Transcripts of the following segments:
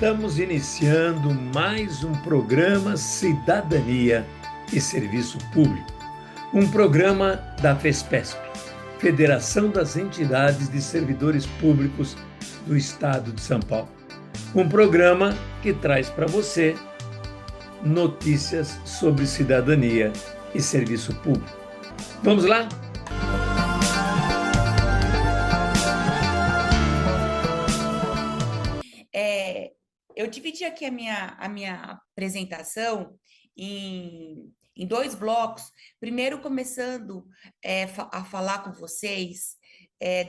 Estamos iniciando mais um programa Cidadania e Serviço Público, um programa da FESPESP, Federação das Entidades de Servidores Públicos do Estado de São Paulo. Um programa que traz para você notícias sobre cidadania e serviço público. Vamos lá? Eu dividi aqui a minha apresentação em dois blocos. Primeiro, começando a falar com vocês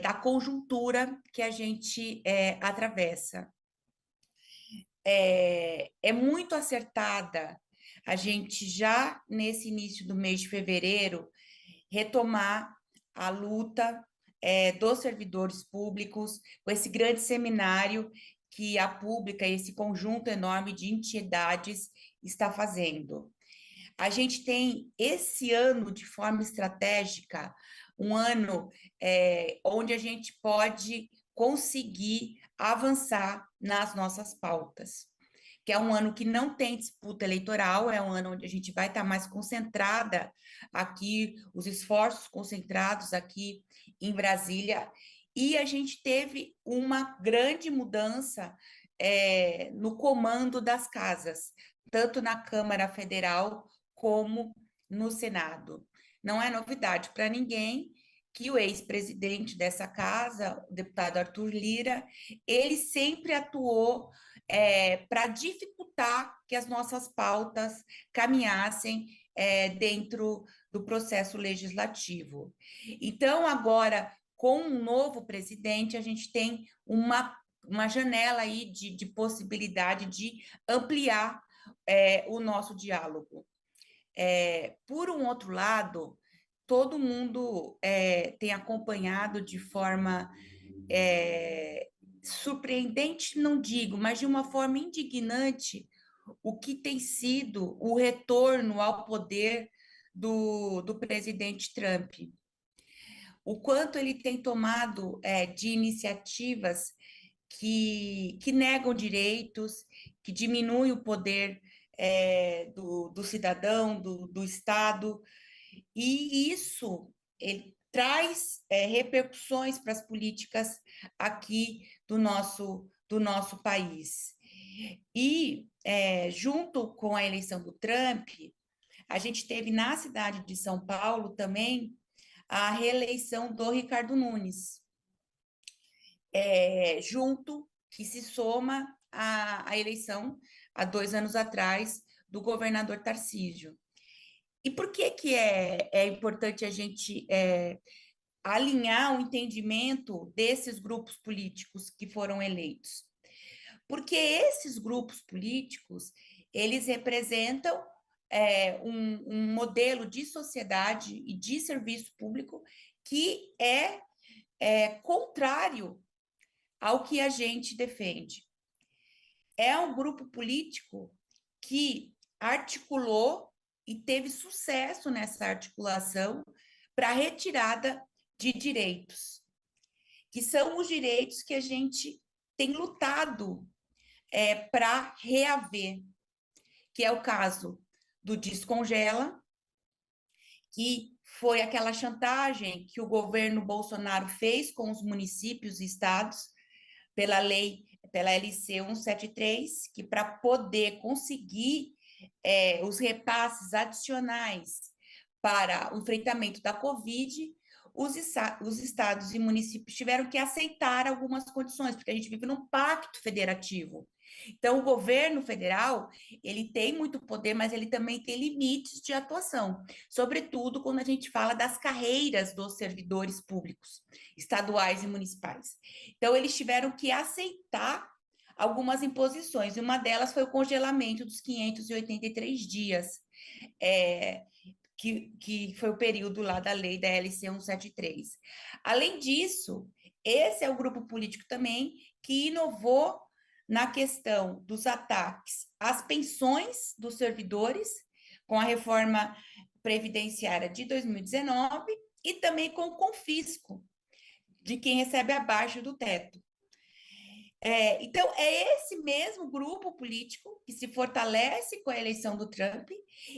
da conjuntura que a gente atravessa. É muito acertada a gente já nesse início do mês de fevereiro retomar a luta dos servidores públicos com esse grande seminário que a Pública, esse conjunto enorme de entidades, está fazendo. A gente tem esse ano, de forma estratégica, um ano onde a gente pode conseguir avançar nas nossas pautas, que é um ano que não tem disputa eleitoral, é um ano onde a gente vai estar mais concentrada aqui, os esforços concentrados aqui em Brasília, e a gente teve uma grande mudança no comando das casas, tanto na Câmara Federal como no Senado. Não é novidade para ninguém que o ex-presidente dessa casa, o deputado Arthur Lira, ele sempre atuou para dificultar que as nossas pautas caminhassem dentro do processo legislativo. Então, agora, com um novo presidente, a gente tem uma janela aí de possibilidade de ampliar o nosso diálogo. Por um outro lado, todo mundo tem acompanhado de forma surpreendente, não digo, mas de uma forma indignante, o que tem sido o retorno ao poder do presidente Trump. O quanto ele tem tomado de iniciativas que negam direitos, que diminuem o poder do cidadão, do Estado, e isso ele traz repercussões para as políticas aqui do nosso país. E, junto com a eleição do Trump, a gente teve na cidade de São Paulo também a reeleição do Ricardo Nunes, junto que se soma à eleição, há 2 anos atrás, do governador Tarcísio. E por que é importante a gente alinhar o entendimento desses grupos políticos que foram eleitos? Porque esses grupos políticos, eles representam um modelo de sociedade e de serviço público que é contrário ao que a gente defende. É um grupo político que articulou e teve sucesso nessa articulação para a retirada de direitos, que são os direitos que a gente tem lutado para reaver, que é o caso do Descongela, que foi aquela chantagem que o governo Bolsonaro fez com os municípios e estados pela LC 173, que para poder conseguir os repasses adicionais para o enfrentamento da Covid, os estados e municípios tiveram que aceitar algumas condições, porque a gente vive num pacto federativo. Então, o governo federal, ele tem muito poder, mas ele também tem limites de atuação, sobretudo quando a gente fala das carreiras dos servidores públicos, estaduais e municipais. Então, eles tiveram que aceitar algumas imposições, e uma delas foi o congelamento dos 583 dias, que foi o período lá da lei da LC 173. Além disso, esse é o grupo político também que inovou na questão dos ataques às pensões dos servidores, com a reforma previdenciária de 2019, e também com o confisco de quem recebe abaixo do teto. Então, é esse mesmo grupo político que se fortalece com a eleição do Trump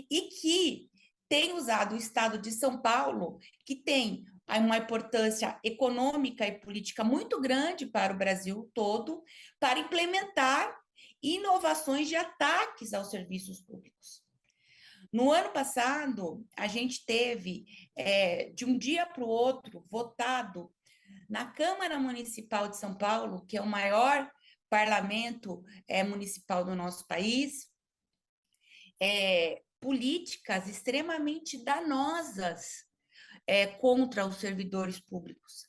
e que tem usado o estado de São Paulo, que tem uma importância econômica e política muito grande para o Brasil todo, para implementar inovações de ataques aos serviços públicos. No ano passado, a gente teve, de um dia para o outro, votado na Câmara Municipal de São Paulo, que é o maior parlamento municipal do nosso país, políticas extremamente danosas contra os servidores públicos.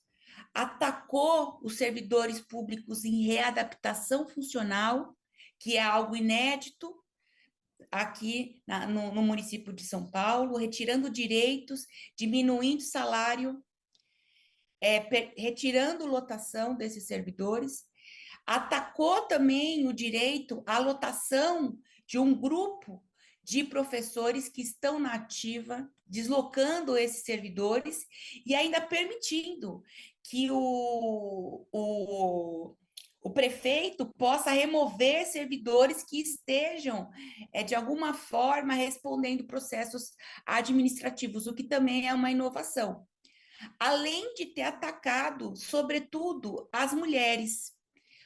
Atacou os servidores públicos em readaptação funcional, que é algo inédito aqui no município de São Paulo, retirando direitos, diminuindo salário, retirando lotação desses servidores. Atacou também o direito à lotação de um grupo de professores que estão na ativa, deslocando esses servidores e ainda permitindo que o prefeito possa remover servidores que estejam, de alguma forma, respondendo processos administrativos, o que também é uma inovação. Além de ter atacado, sobretudo, as mulheres,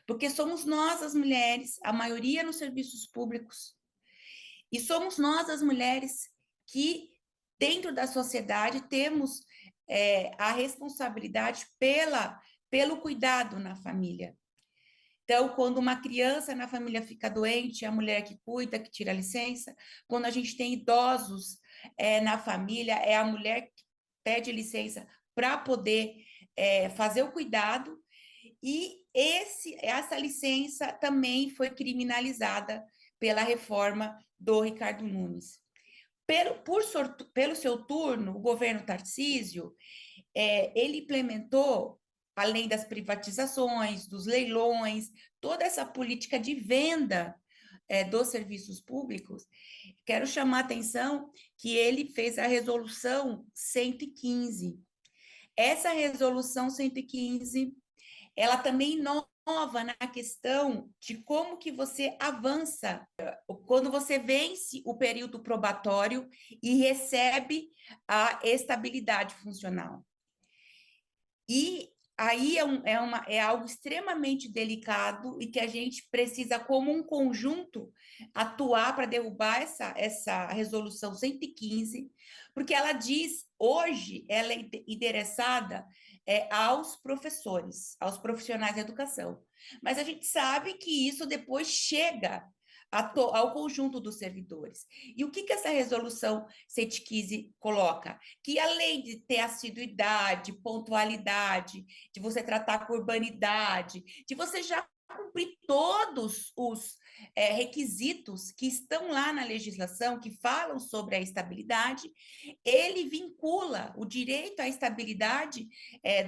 porque somos nós, as mulheres, a maioria nos serviços públicos, e somos nós, as mulheres, que, dentro da sociedade, temos a responsabilidade pelo cuidado na família. Então, quando uma criança na família fica doente, é a mulher que cuida, que tira a licença. Quando a gente tem idosos na família, é a mulher que pede licença para poder fazer o cuidado. E essa licença também foi criminalizada pela reforma do Ricardo Nunes. Pelo seu turno, o governo Tarcísio, ele implementou, além das privatizações, dos leilões, toda essa política de venda dos serviços públicos. Quero chamar a atenção que ele fez a resolução 115. Essa resolução 115, ela também inova na questão de como que você avança quando você vence o período probatório e recebe a estabilidade funcional. E aí é algo extremamente delicado e que a gente precisa, como um conjunto, atuar para derrubar essa resolução 115, porque ela diz, hoje, ela é endereçada aos professores, aos profissionais da educação. Mas a gente sabe que isso depois chega ao conjunto dos servidores. E o que essa resolução 115 coloca? Que além de ter assiduidade, pontualidade, de você tratar com urbanidade, de você já cumprir todos os requisitos que estão lá na legislação, que falam sobre a estabilidade, ele vincula o direito à estabilidade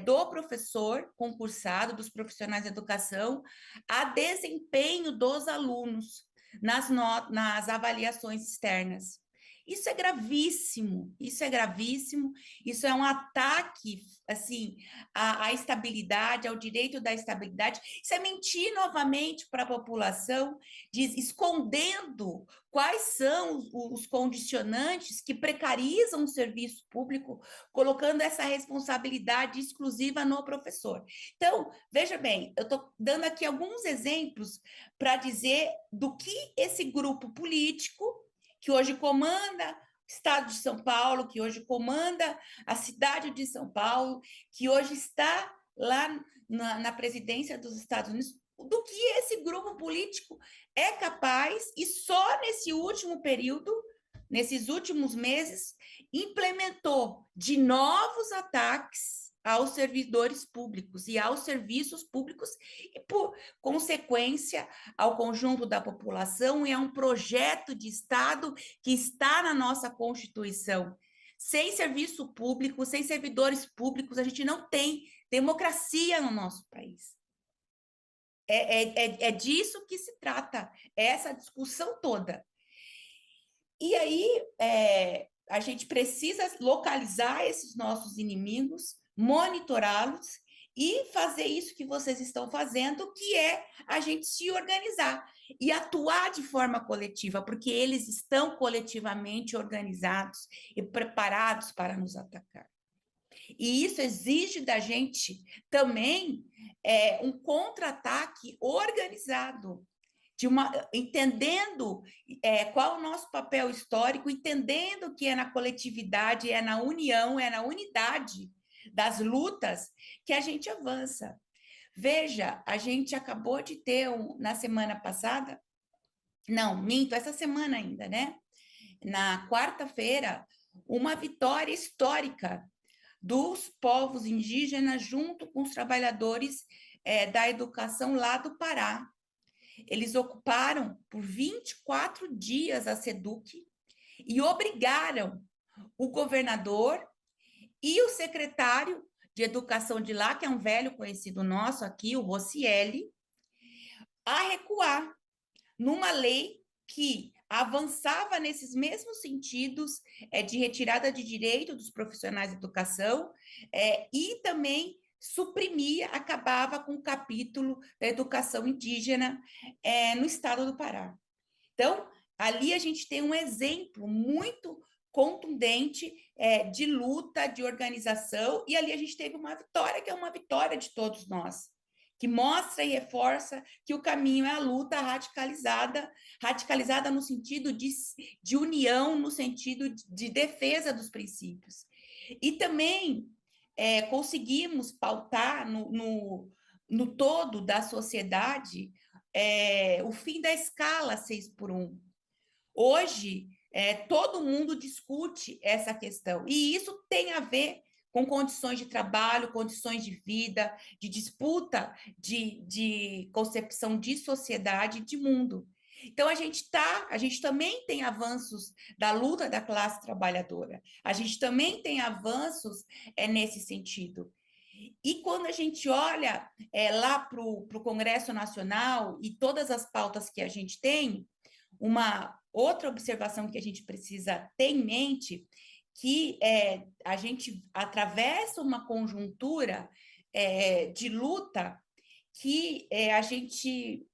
do professor concursado, dos profissionais de educação, a desempenho dos alunos nas avaliações externas. Isso é gravíssimo, isso é gravíssimo, isso é um ataque, assim, à estabilidade, ao direito da estabilidade. Isso é mentir novamente para a população, escondendo quais são os condicionantes que precarizam o serviço público, colocando essa responsabilidade exclusiva no professor. Então, veja bem, eu estou dando aqui alguns exemplos para dizer do que esse grupo político, que hoje comanda o estado de São Paulo, que hoje comanda a cidade de São Paulo, que hoje está lá na presidência dos Estados Unidos, do que esse grupo político é capaz, e só nesse último período, nesses últimos meses, implementou de novos ataques aos servidores públicos e aos serviços públicos e, por consequência, ao conjunto da população. É um projeto de Estado que está na nossa Constituição. Sem serviço público, sem servidores públicos, a gente não tem democracia no nosso país. É disso que se trata, essa discussão toda. E aí, a gente precisa localizar esses nossos inimigos, monitorá-los e fazer isso que vocês estão fazendo, que é a gente se organizar e atuar de forma coletiva, porque eles estão coletivamente organizados e preparados para nos atacar. E isso exige da gente também um contra-ataque organizado, entendendo qual é o nosso papel histórico, entendendo que é na coletividade, é na união, é na unidade das lutas que a gente avança. Veja, a gente acabou de ter, na semana passada, não, minto, essa semana ainda, né? Na quarta-feira, uma vitória histórica dos povos indígenas junto com os trabalhadores da educação lá do Pará. Eles ocuparam por 24 dias a SEDUC e obrigaram o governador e o secretário de educação de lá, que é um velho conhecido nosso aqui, o Rocieli, a recuar numa lei que avançava nesses mesmos sentidos de retirada de direito dos profissionais de educação e também suprimia, acabava com o capítulo da educação indígena no estado do Pará. Então, ali a gente tem um exemplo muito contundente de luta, de organização, e ali a gente teve uma vitória, que é uma vitória de todos nós, que mostra e reforça que o caminho é a luta radicalizada, radicalizada no sentido de união, no sentido de defesa dos princípios. E também conseguimos pautar no todo da sociedade o fim da escala 6x1. Hoje, todo mundo discute essa questão, e isso tem a ver com condições de trabalho, condições de vida, de disputa, de concepção de sociedade, de mundo. Então, a gente também tem avanços da luta da classe trabalhadora, a gente também tem avanços nesse sentido. E quando a gente olha lá para o Congresso Nacional e todas as pautas que a gente tem, uma outra observação que a gente precisa ter em mente, que a gente atravessa uma conjuntura de luta que a gente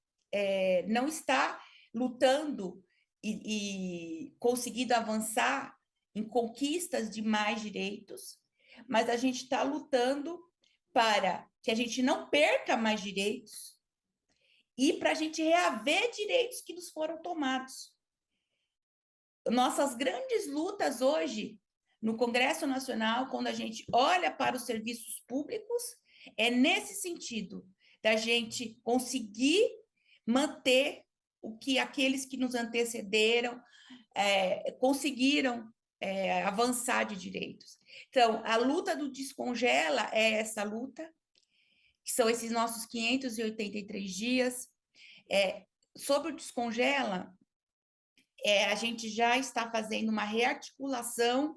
não está lutando e conseguindo avançar em conquistas de mais direitos, mas a gente está lutando para que a gente não perca mais direitos e para a gente reaver direitos que nos foram tomados. Nossas grandes lutas hoje no Congresso Nacional, quando a gente olha para os serviços públicos, é nesse sentido, da gente conseguir manter o que aqueles que nos antecederam conseguiram avançar de direitos. Então, a luta do Descongela é essa luta, que são esses nossos 583 dias. Sobre o Descongela, a gente já está fazendo uma rearticulação.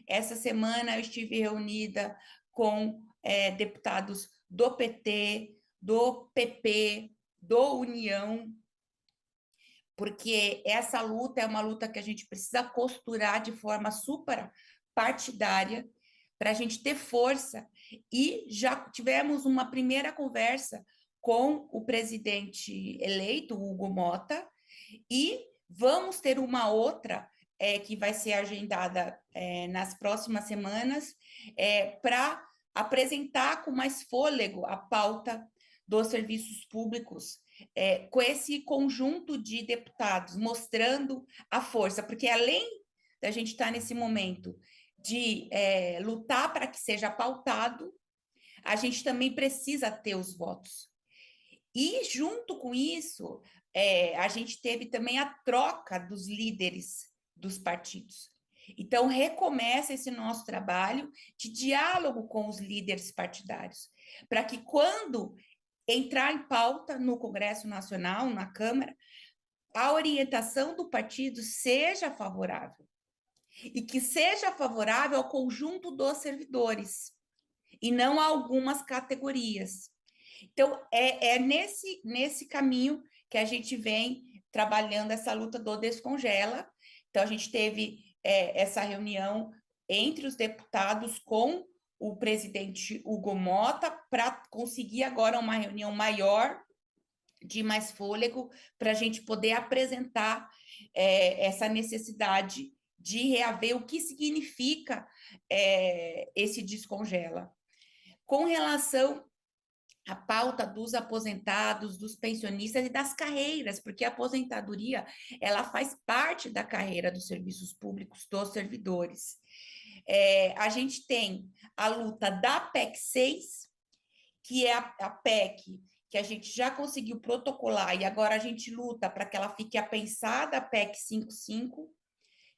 Essa semana eu estive reunida com deputados do PT, do PP, do União, porque essa luta é uma luta que a gente precisa costurar de forma suprapartidária para a gente ter força. E já tivemos uma primeira conversa com o presidente eleito, Hugo Mota, e vamos ter uma outra que vai ser agendada nas próximas semanas para apresentar com mais fôlego a pauta dos serviços públicos, com esse conjunto de deputados, mostrando a força, porque além da gente estar nesse momento de lutar para que seja pautado, a gente também precisa ter os votos. E, junto com isso, a gente teve também a troca dos líderes dos partidos. Então, recomeça esse nosso trabalho de diálogo com os líderes partidários, para que, quando entrar em pauta no Congresso Nacional, na Câmara, a orientação do partido seja favorável, e que seja favorável ao conjunto dos servidores, e não a algumas categorias. Então, é nesse caminho que a gente vem trabalhando essa luta do Descongela. Então, a gente teve essa reunião entre os deputados com o presidente Hugo Motta para conseguir agora uma reunião maior, de mais fôlego, para a gente poder apresentar essa necessidade de reaver o que significa esse descongela. Com relação à pauta dos aposentados, dos pensionistas e das carreiras, porque a aposentadoria ela faz parte da carreira dos serviços públicos dos servidores. A gente tem a luta da PEC 6, que é a PEC que a gente já conseguiu protocolar e agora a gente luta para que ela fique apensada, a PEC 55,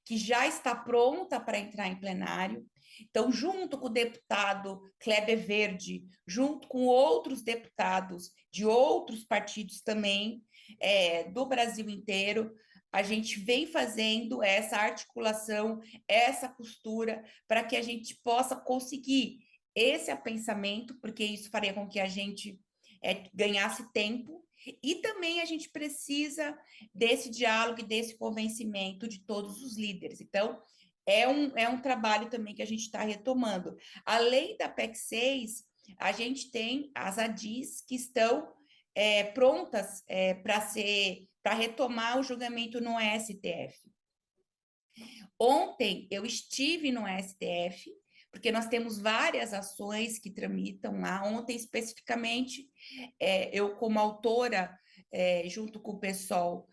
que já está pronta para entrar em plenário. Então, junto com o deputado Kleber Verde, junto com outros deputados de outros partidos também, do Brasil inteiro, a gente vem fazendo essa articulação, essa costura, para que a gente possa conseguir esse apensamento, porque isso faria com que a gente ganhasse tempo, e também a gente precisa desse diálogo e desse convencimento de todos os líderes. Então, é um trabalho também que a gente está retomando. Além da PEC 6, a gente tem as ADIs que estão prontas para retomar o julgamento no STF. Ontem eu estive no STF, porque nós temos várias ações que tramitam lá. Ontem, especificamente, eu, como autora, junto com o PSOL,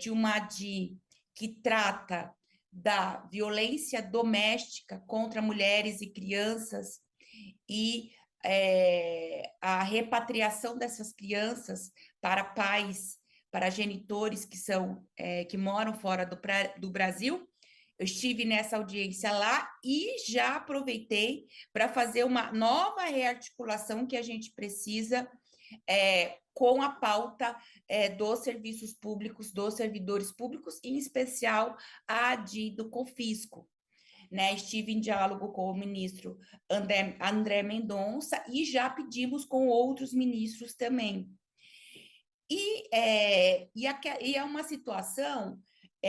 de uma ADI que trata da violência doméstica contra mulheres e crianças e a repatriação dessas crianças para pais, para genitores que moram fora do Brasil. Eu estive nessa audiência lá e já aproveitei para fazer uma nova rearticulação que a gente precisa com a pauta dos serviços públicos, dos servidores públicos, em especial a ADI do Confisco. Né? Estive em diálogo com o ministro André Mendonça e já pedimos com outros ministros também. E é uma situação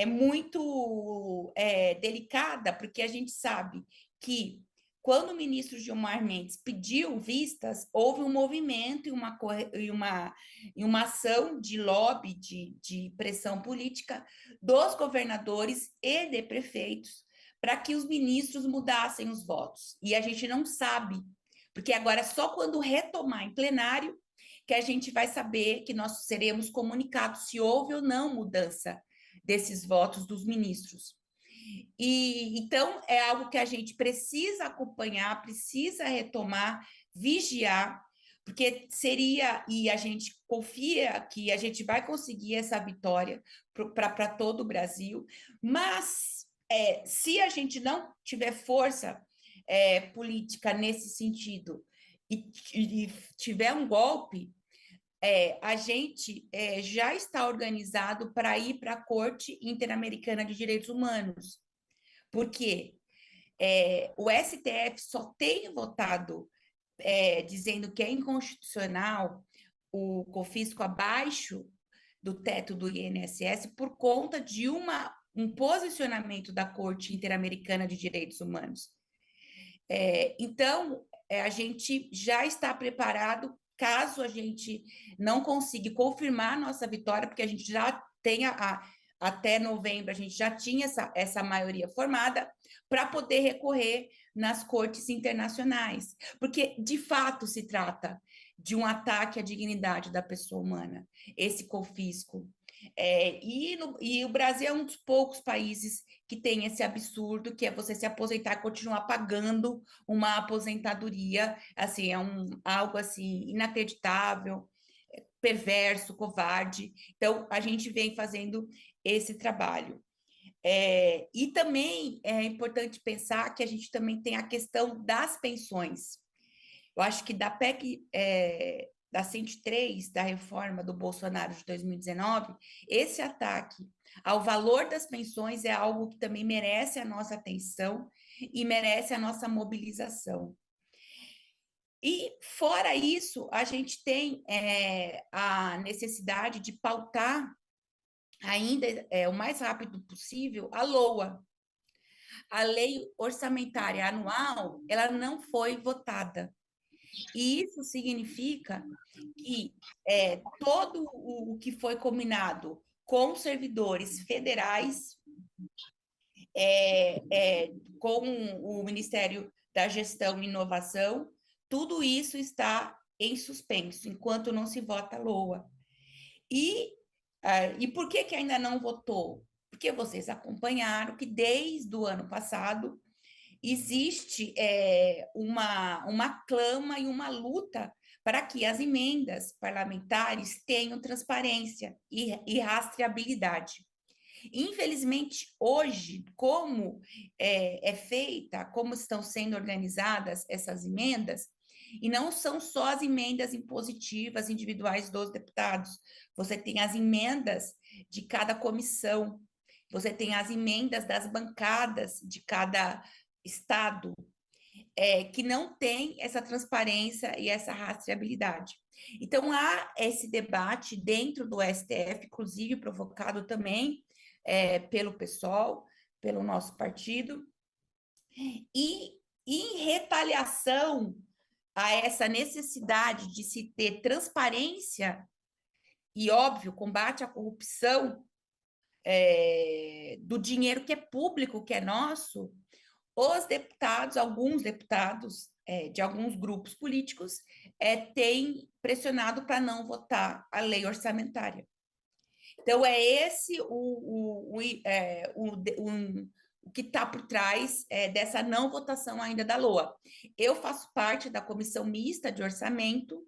muito delicada, porque a gente sabe que quando o ministro Gilmar Mendes pediu vistas, houve um movimento e uma ação de lobby, de pressão política dos governadores e de prefeitos para que os ministros mudassem os votos. E a gente não sabe, porque agora só quando retomar em plenário que a gente vai saber que nós seremos comunicados se houve ou não mudança desses votos dos ministros. E então é algo que a gente precisa acompanhar, precisa retomar, vigiar, porque e a gente confia que a gente vai conseguir essa vitória para todo o Brasil, mas se a gente não tiver força política nesse sentido e tiver um golpe, a gente já está organizado para ir para a Corte Interamericana de Direitos Humanos, porque o STF só tem votado dizendo que é inconstitucional o confisco abaixo do teto do INSS por conta de um posicionamento da Corte Interamericana de Direitos Humanos. Então, a gente já está preparado caso a gente não consiga confirmar a nossa vitória, porque a gente já tem até novembro, a gente já tinha essa maioria formada, para poder recorrer nas cortes internacionais. Porque, de fato, se trata de um ataque à dignidade da pessoa humana, esse confisco. E o Brasil é um dos poucos países que tem esse absurdo, que é você se aposentar e continuar pagando uma aposentadoria, assim, algo assim inacreditável, perverso, covarde. Então, a gente vem fazendo esse trabalho. E também é importante pensar que a gente também tem a questão das pensões. Eu acho que da PEC da 103, da reforma do Bolsonaro de 2019, esse ataque ao valor das pensões é algo que também merece a nossa atenção e merece a nossa mobilização. E, fora isso, a gente tem a necessidade de pautar ainda o mais rápido possível a LOA. a lei orçamentária anual, ela não foi votada. E isso significa que todo o que foi combinado com os servidores federais, com o Ministério da Gestão e Inovação, tudo isso está em suspenso, enquanto não se vota a LOA. E por que ainda não votou? Porque vocês acompanharam que desde o ano passado existe uma clama e uma luta para que as emendas parlamentares tenham transparência e rastreabilidade. Infelizmente, hoje, como feita, como estão sendo organizadas essas emendas, e não são só as emendas impositivas individuais dos deputados, você tem as emendas de cada comissão, você tem as emendas das bancadas de cada estado, que não tem essa transparência e essa rastreabilidade. Então, há esse debate dentro do STF, inclusive provocado também pelo PSOL, pelo nosso partido, e em retaliação a essa necessidade de se ter transparência e, óbvio, combate à corrupção do dinheiro que é público, que é nosso, os deputados, alguns deputados de alguns grupos políticos, têm pressionado para não votar a lei orçamentária. Então, é esse o que está por trás dessa não votação ainda da LOA. Eu faço parte da comissão mista de orçamento,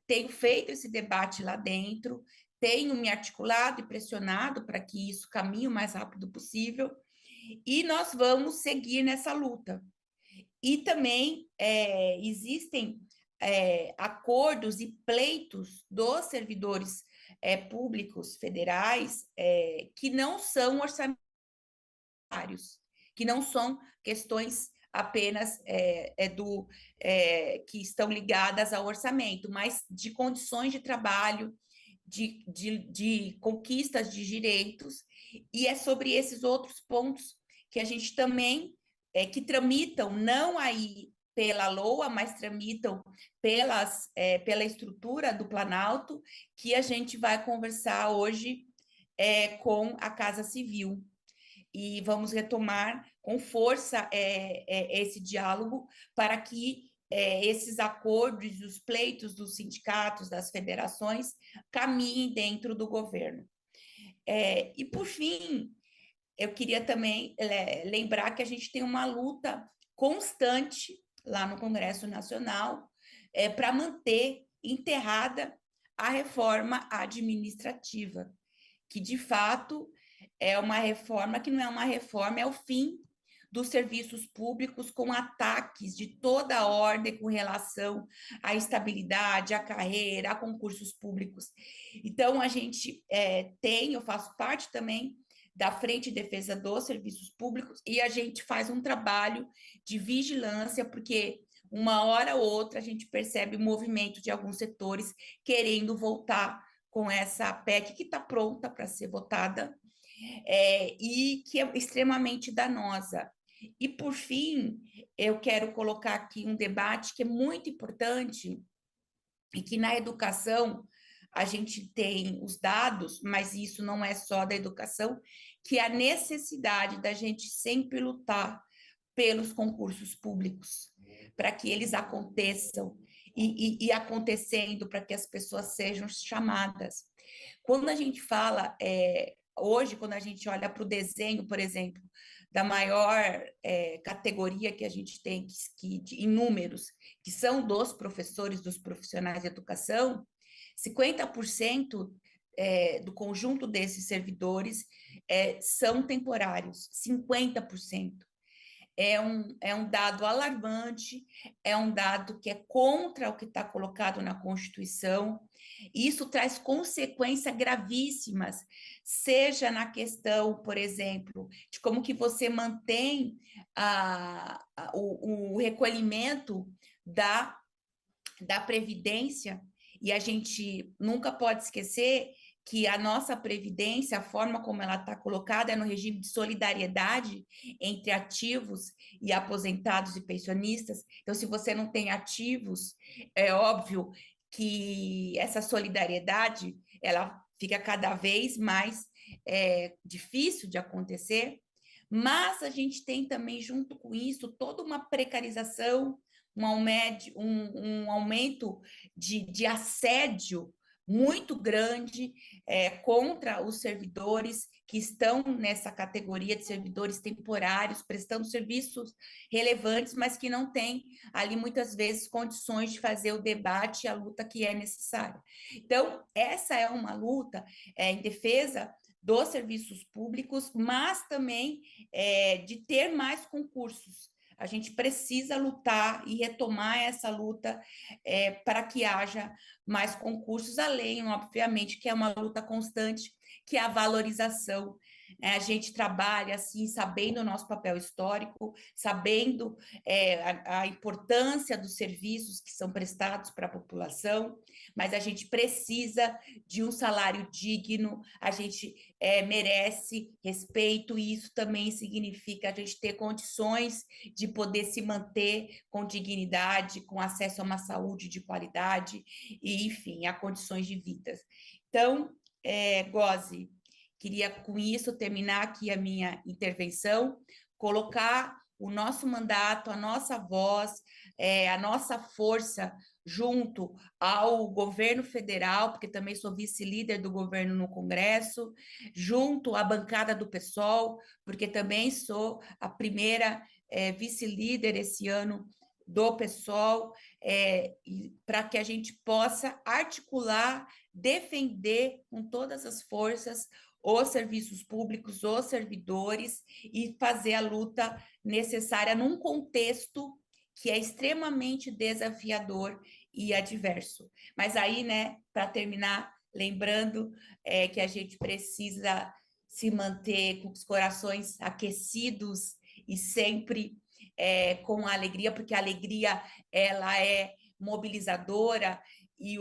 tenho feito esse debate lá dentro, tenho me articulado e pressionado para que isso caminhe o mais rápido possível, e nós vamos seguir nessa luta. E também existem acordos e pleitos dos servidores públicos federais que não são orçamentários, que não são questões apenas que estão ligadas ao orçamento, mas de condições de trabalho, de conquistas de direitos, e é sobre esses outros pontos que a gente também, que tramitam, não aí pela LOA, mas tramitam pela estrutura do Planalto, que a gente vai conversar hoje com a Casa Civil. E vamos retomar com força esse diálogo para que esses acordos, os pleitos dos sindicatos, das federações, caminhem dentro do governo. E, por fim, eu queria também lembrar que a gente tem uma luta constante lá no Congresso Nacional para manter enterrada a reforma administrativa, que, de fato, é uma reforma que não é uma reforma, é o fim dos serviços públicos com ataques de toda a ordem com relação à estabilidade, à carreira, a concursos públicos. Então, a gente eu faço parte também da Frente de Defesa dos Serviços Públicos, e a gente faz um trabalho de vigilância, porque uma hora ou outra a gente percebe o movimento de alguns setores querendo voltar com essa PEC que está pronta para ser votada, e que é extremamente danosa. E, por fim, eu quero colocar aqui um debate que é muito importante e que na educação a gente tem os dados, mas isso não é só da educação, que é a necessidade da gente sempre lutar pelos concursos públicos, para que eles aconteçam e acontecendo para que as pessoas sejam chamadas. Quando a gente fala, hoje, quando a gente olha para o desenho, por exemplo, da maior categoria que a gente tem em números, que são dos professores, dos profissionais de educação, 50% do conjunto desses servidores são temporários, 50%. É um dado alarmante, é um dado que é contra o que está colocado na Constituição, e isso traz consequências gravíssimas, seja na questão, por exemplo, de como que você mantém o recolhimento da Previdência, e a gente nunca pode esquecer que a nossa previdência, a forma como ela está colocada, é no regime de solidariedade entre ativos e aposentados e pensionistas. Então, se você não tem ativos, é óbvio que essa solidariedade ela fica cada vez mais difícil de acontecer, mas a gente tem também, junto com isso, toda uma precarização, um aumento de assédio muito grande contra os servidores que estão nessa categoria de servidores temporários, prestando serviços relevantes, mas que não têm ali muitas vezes condições de fazer o debate e a luta que é necessária. Então, essa é uma luta em defesa dos serviços públicos, mas também de ter mais concursos. A gente precisa lutar e retomar essa luta para que haja mais concursos, além, obviamente, que é uma luta constante, que é a valorização. A gente trabalha assim, sabendo o nosso papel histórico, sabendo a importância dos serviços que são prestados para a população, mas a gente precisa de um salário digno, a gente merece respeito, e isso também significa a gente ter condições de poder se manter com dignidade, com acesso a uma saúde de qualidade, e, enfim, a condições de vida. Então, Gozi, queria com isso terminar aqui a minha intervenção, colocar o nosso mandato, a nossa voz, a nossa força junto ao governo federal, porque também sou vice-líder do governo no Congresso, junto à bancada do PSOL, porque também sou a primeira vice-líder esse ano do PSOL, para que a gente possa articular, defender com todas as forças os serviços públicos, os servidores, e fazer a luta necessária num contexto que é extremamente desafiador e adverso. Mas aí, né, para terminar, lembrando que a gente precisa se manter com os corações aquecidos e sempre com alegria, porque a alegria ela é mobilizadora, e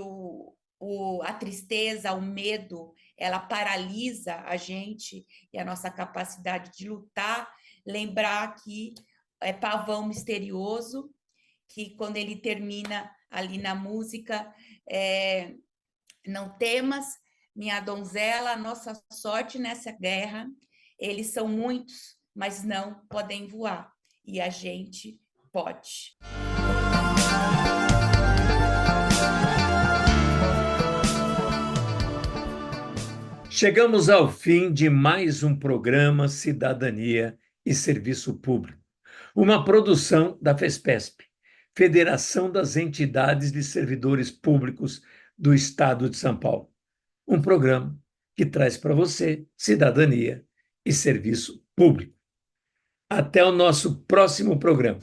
a tristeza, o medo, ela paralisa a gente e a nossa capacidade de lutar. Lembrar que é Pavão Misterioso, que quando ele termina ali na música, não temas, minha donzela, nossa sorte nessa guerra, eles são muitos, mas não podem voar, e a gente pode. Chegamos ao fim de mais um programa Cidadania e Serviço Público, uma produção da FESPESP, Federação das Entidades de Servidores Públicos do Estado de São Paulo. Um programa que traz para você cidadania e serviço público. Até o nosso próximo programa.